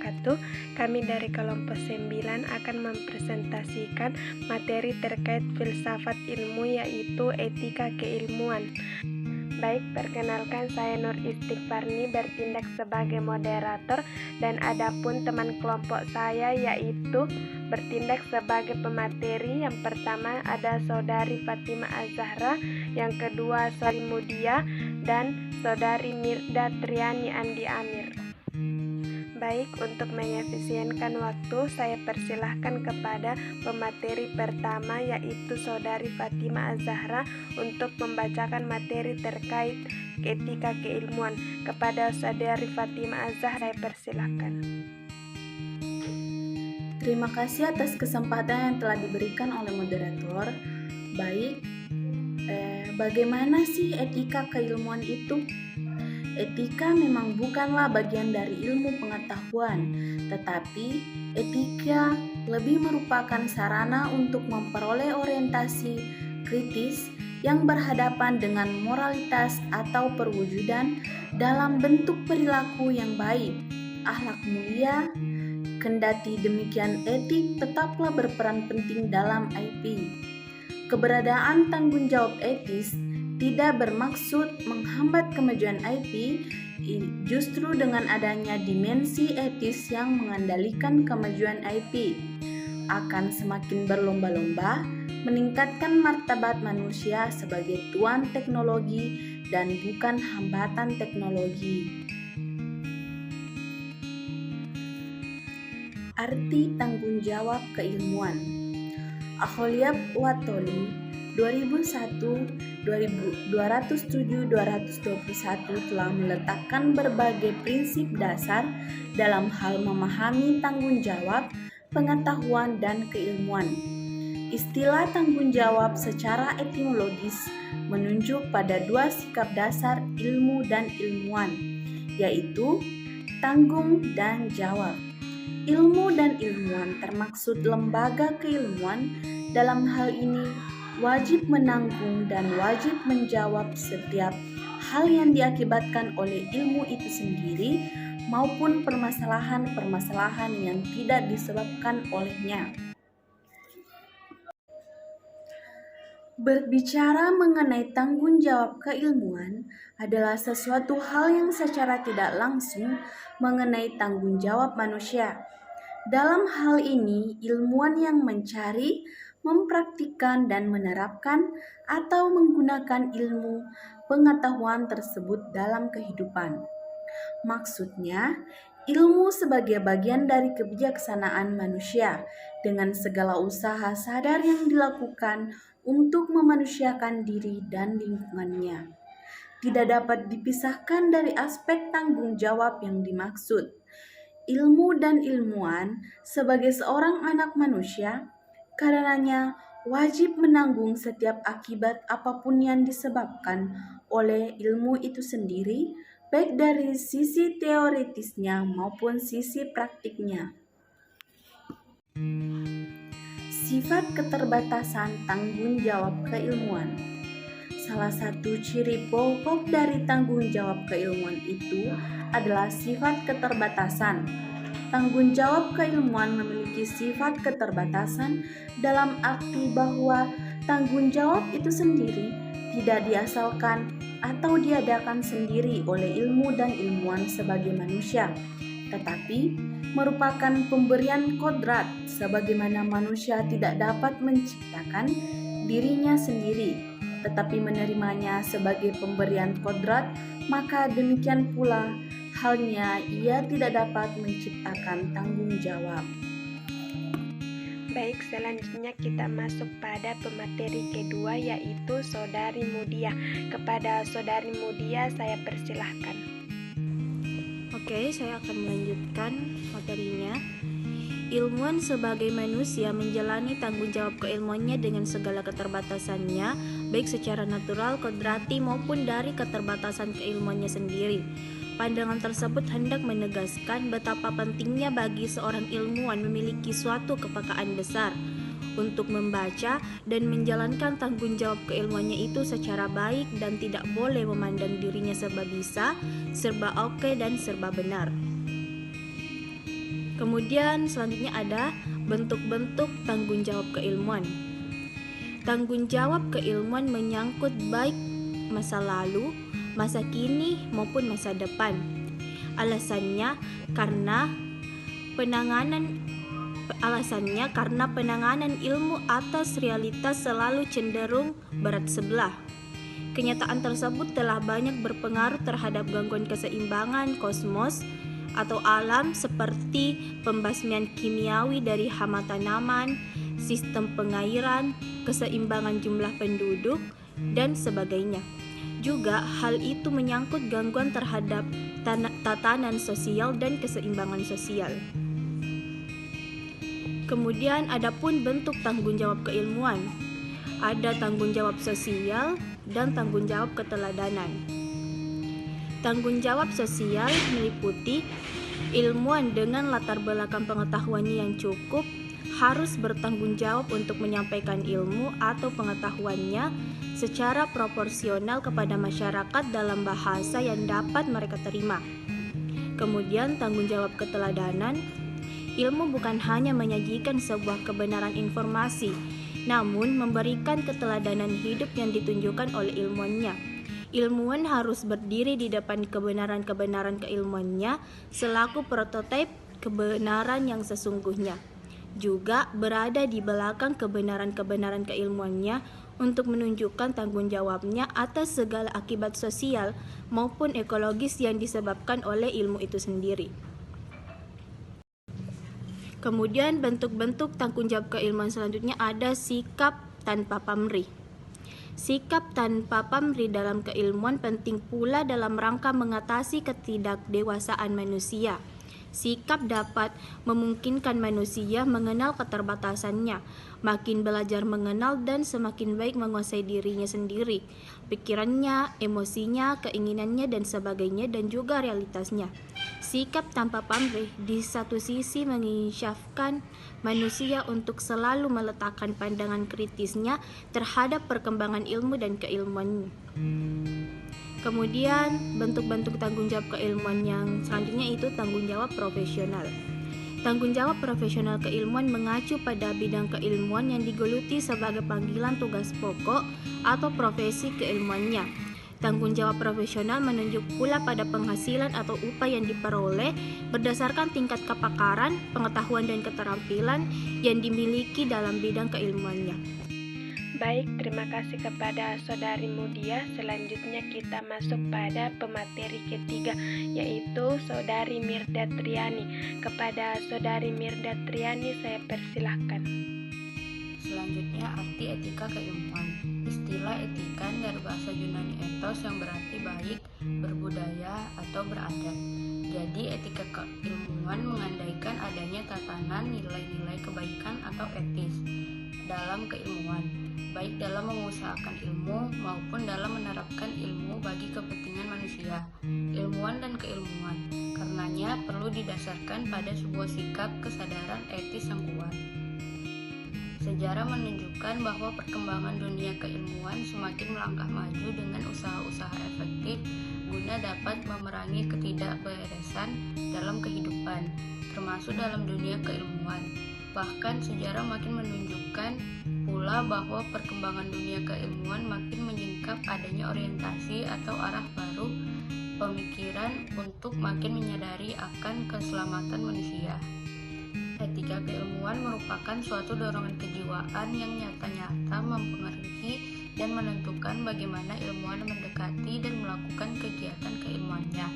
wabarakatuh. Kami dari kelompok 9 akan mempresentasikan materi terkait filsafat ilmu, yaitu etika keilmuan. Baik, perkenalkan, saya Nur Istighfarni bertindak sebagai moderator, dan adapun teman kelompok saya yaitu bertindak sebagai pemateri. Yang pertama ada Saudari Fatimah Az-Zahra, yang kedua Saudari Mudia, dan Saudari Mirda Triani Andi Amir. Baik, untuk mengefisienkan waktu, saya persilahkan kepada pemateri pertama yaitu Saudari Fatimah Az-Zahra untuk membacakan materi terkait etika keilmuan. Kepada Saudari Fatimah Az-Zahra saya persilahkan. Terima kasih atas kesempatan yang telah diberikan oleh moderator. Baik, bagaimana sih etika keilmuan itu? Etika memang bukanlah bagian dari ilmu pengetahuan, tetapi etika lebih merupakan sarana untuk memperoleh orientasi kritis yang berhadapan dengan moralitas atau perwujudan dalam bentuk perilaku yang baik, akhlak mulia. Kendati demikian, etik tetaplah berperan penting dalam IP. Keberadaan tanggung jawab etis tidak bermaksud menghambat kemajuan IP, justru dengan adanya dimensi etis yang mengendalikan kemajuan IP akan semakin berlomba-lomba meningkatkan martabat manusia sebagai tuan teknologi dan bukan hambatan teknologi. Arti tanggung jawab keilmuan. Aholiab Watoli 2001 207-221 telah meletakkan berbagai prinsip dasar dalam hal memahami tanggung jawab, pengetahuan, dan keilmuan. Istilah tanggung jawab secara etimologis menunjuk pada dua sikap dasar ilmu dan ilmuwan, yaitu tanggung dan jawab. Ilmu dan ilmuwan termaksud lembaga keilmuan. Dalam hal ini wajib menanggung dan wajib menjawab setiap hal yang diakibatkan oleh ilmu itu sendiri maupun permasalahan-permasalahan yang tidak disebabkan olehnya. Berbicara mengenai tanggung jawab keilmuan adalah sesuatu hal yang secara tidak langsung mengenai tanggung jawab manusia. Dalam hal ini, ilmuwan yang mencari, mempraktikkan, dan menerapkan atau menggunakan ilmu pengetahuan tersebut dalam kehidupan. Maksudnya, ilmu sebagai bagian dari kebijaksanaan manusia dengan segala usaha sadar yang dilakukan untuk memanusiakan diri dan lingkungannya. Tidak dapat dipisahkan dari aspek tanggung jawab yang dimaksud. Ilmu dan ilmuwan sebagai seorang anak manusia, karenanya wajib menanggung setiap akibat apapun yang disebabkan oleh ilmu itu sendiri, baik dari sisi teoritisnya maupun sisi praktiknya. Sifat keterbatasan tanggung jawab keilmuan. Salah satu ciri pokok dari tanggung jawab keilmuan itu adalah sifat keterbatasan. Tanggung jawab keilmuan memiliki sifat keterbatasan dalam arti bahwa tanggung jawab itu sendiri tidak diasalkan atau diadakan sendiri oleh ilmu dan ilmuwan sebagai manusia, tetapi merupakan pemberian kodrat sebagaimana manusia tidak dapat menciptakan dirinya sendiri, tetapi menerimanya sebagai pemberian kodrat, maka demikian pula halnya ia tidak dapat menciptakan tanggung jawab. Baik, selanjutnya kita masuk pada pemateri kedua yaitu Saudari Mudia. Kepada Saudari Mudia saya persilahkan. Oke, saya akan melanjutkan materinya. Ilmuwan sebagai manusia menjalani tanggung jawab keilmuannya dengan segala keterbatasannya, baik secara natural, kodrati maupun dari keterbatasan keilmuannya sendiri. Pandangan tersebut hendak menegaskan betapa pentingnya bagi seorang ilmuwan memiliki suatu kepekaan besar untuk membaca dan menjalankan tanggung jawab keilmuannya itu secara baik dan tidak boleh memandang dirinya serba bisa, serba oke, dan serba benar. Kemudian selanjutnya ada bentuk-bentuk tanggung jawab keilmuan. Tanggung jawab keilmuan menyangkut baik masa lalu, masa kini maupun masa depan. Alasannya karena penanganan ilmu atas realitas selalu cenderung berat sebelah. Kenyataan tersebut telah banyak berpengaruh terhadap gangguan keseimbangan kosmos atau alam seperti pembasmian kimiawi dari hama tanaman, sistem pengairan, keseimbangan jumlah penduduk, dan sebagainya. Juga hal itu menyangkut gangguan terhadap tatanan sosial dan keseimbangan sosial. Kemudian adapun bentuk tanggung jawab keilmuan. Ada tanggung jawab sosial dan tanggung jawab keteladanan. Tanggung jawab sosial meliputi ilmuwan dengan latar belakang pengetahuannya yang cukup harus bertanggung jawab untuk menyampaikan ilmu atau pengetahuannya secara proporsional kepada masyarakat dalam bahasa yang dapat mereka terima. Kemudian tanggung jawab keteladanan, ilmu bukan hanya menyajikan sebuah kebenaran informasi, namun memberikan keteladanan hidup yang ditunjukkan oleh ilmuannya. Ilmuwan harus berdiri di depan kebenaran-kebenaran keilmuannya selaku prototipe kebenaran yang sesungguhnya. Juga berada di belakang kebenaran-kebenaran keilmuannya untuk menunjukkan tanggung jawabnya atas segala akibat sosial maupun ekologis yang disebabkan oleh ilmu itu sendiri. Kemudian bentuk-bentuk tanggung jawab keilmuan selanjutnya ada sikap tanpa pamrih. Sikap tanpa pamrih dalam keilmuan penting pula dalam rangka mengatasi ketidakdewasaan manusia. Sikap dapat memungkinkan manusia mengenal keterbatasannya, makin belajar mengenal dan semakin baik menguasai dirinya sendiri, pikirannya, emosinya, keinginannya dan sebagainya dan juga realitasnya. Sikap tanpa pamrih di satu sisi menginsyafkan manusia untuk selalu meletakkan pandangan kritisnya terhadap perkembangan ilmu dan keilmuannya. Kemudian bentuk-bentuk tanggung jawab keilmuan yang selanjutnya itu tanggung jawab profesional. Tanggung jawab profesional keilmuan mengacu pada bidang keilmuan yang digeluti sebagai panggilan tugas pokok atau profesi keilmuannya. Tanggung jawab profesional menunjuk pula pada penghasilan atau upah yang diperoleh berdasarkan tingkat kepakaran, pengetahuan dan keterampilan yang dimiliki dalam bidang keilmuannya. Baik, terima kasih kepada Saudari Mudia. Selanjutnya kita masuk pada pemateri ketiga, yaitu Saudari Mirda Triani. Kepada Saudari Mirda Triani saya persilahkan. Selanjutnya arti etika keilmuan. Istilah etika dari bahasa Yunani ethos yang berarti baik, berbudaya, atau beradat. Jadi etika keilmuan mengandaikan adanya tatanan nilai-nilai kebaikan atau etis dalam keilmuan, baik dalam mengusahakan ilmu maupun dalam menerapkan ilmu bagi kepentingan manusia. Ilmuwan dan keilmuan karenanya perlu didasarkan pada sebuah sikap kesadaran etis yang kuat. Sejarah menunjukkan bahwa perkembangan dunia keilmuan semakin melangkah maju dengan usaha-usaha efektif guna dapat memerangi ketidakberesan dalam kehidupan, termasuk dalam dunia keilmuan. Bahkan sejarah makin menunjukkan pula bahwa perkembangan dunia keilmuan makin menyingkap adanya orientasi atau arah baru pemikiran untuk makin menyadari akan keselamatan manusia. Etika keilmuan merupakan suatu dorongan kejiwaan yang nyata-nyata mempengaruhi dan menentukan bagaimana ilmuwan mendekati dan melakukan kegiatan keilmuannya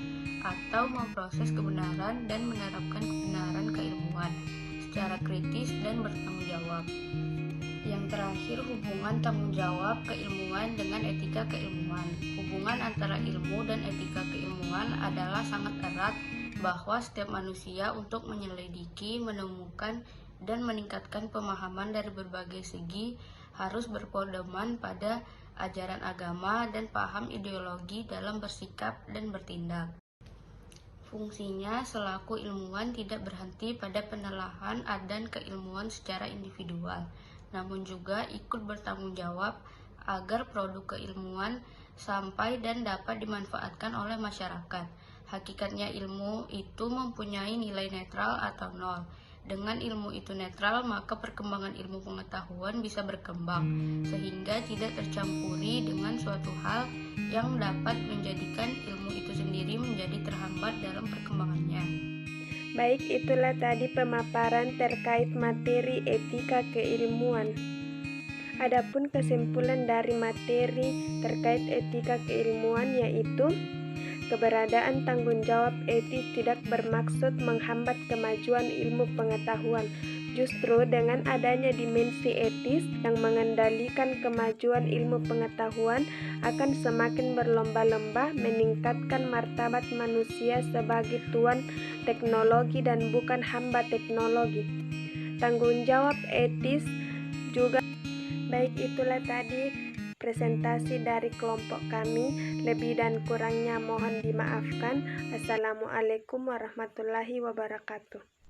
atau memproses kebenaran dan menerapkan kebenaran keilmuan secara kritis dan bertanggung jawab. Yang terakhir, hubungan tanggung jawab keilmuan dengan etika keilmuan. Hubungan antara ilmu dan etika keilmuan adalah sangat erat, bahwa setiap manusia untuk menyelidiki, menemukan, dan meningkatkan pemahaman dari berbagai segi harus berpedoman pada ajaran agama dan paham ideologi dalam bersikap dan bertindak. Fungsinya selaku ilmuwan tidak berhenti pada penelaahan dan keilmuan secara individual, namun juga ikut bertanggung jawab agar produk keilmuan sampai dan dapat dimanfaatkan oleh masyarakat. Hakikatnya ilmu itu mempunyai nilai netral atau nol. Dengan ilmu itu netral, maka perkembangan ilmu pengetahuan bisa berkembang, sehingga tidak tercampuri dengan suatu hal yang dapat menjadikan ilmu itu sendiri menjadi terhambat dalam perkembangannya. Baik, itulah tadi pemaparan terkait materi etika keilmuan. Adapun kesimpulan dari materi terkait etika keilmuan yaitu keberadaan tanggung jawab etis tidak bermaksud menghambat kemajuan ilmu pengetahuan. Justru dengan adanya dimensi etis yang mengendalikan kemajuan ilmu pengetahuan akan semakin berlomba-lomba meningkatkan martabat manusia sebagai tuan teknologi dan bukan hamba teknologi. Tanggung jawab etis juga. Baik, itulah tadi presentasi dari kelompok kami. Lebih dan kurangnya mohon dimaafkan. Assalamualaikum warahmatullahi wabarakatuh.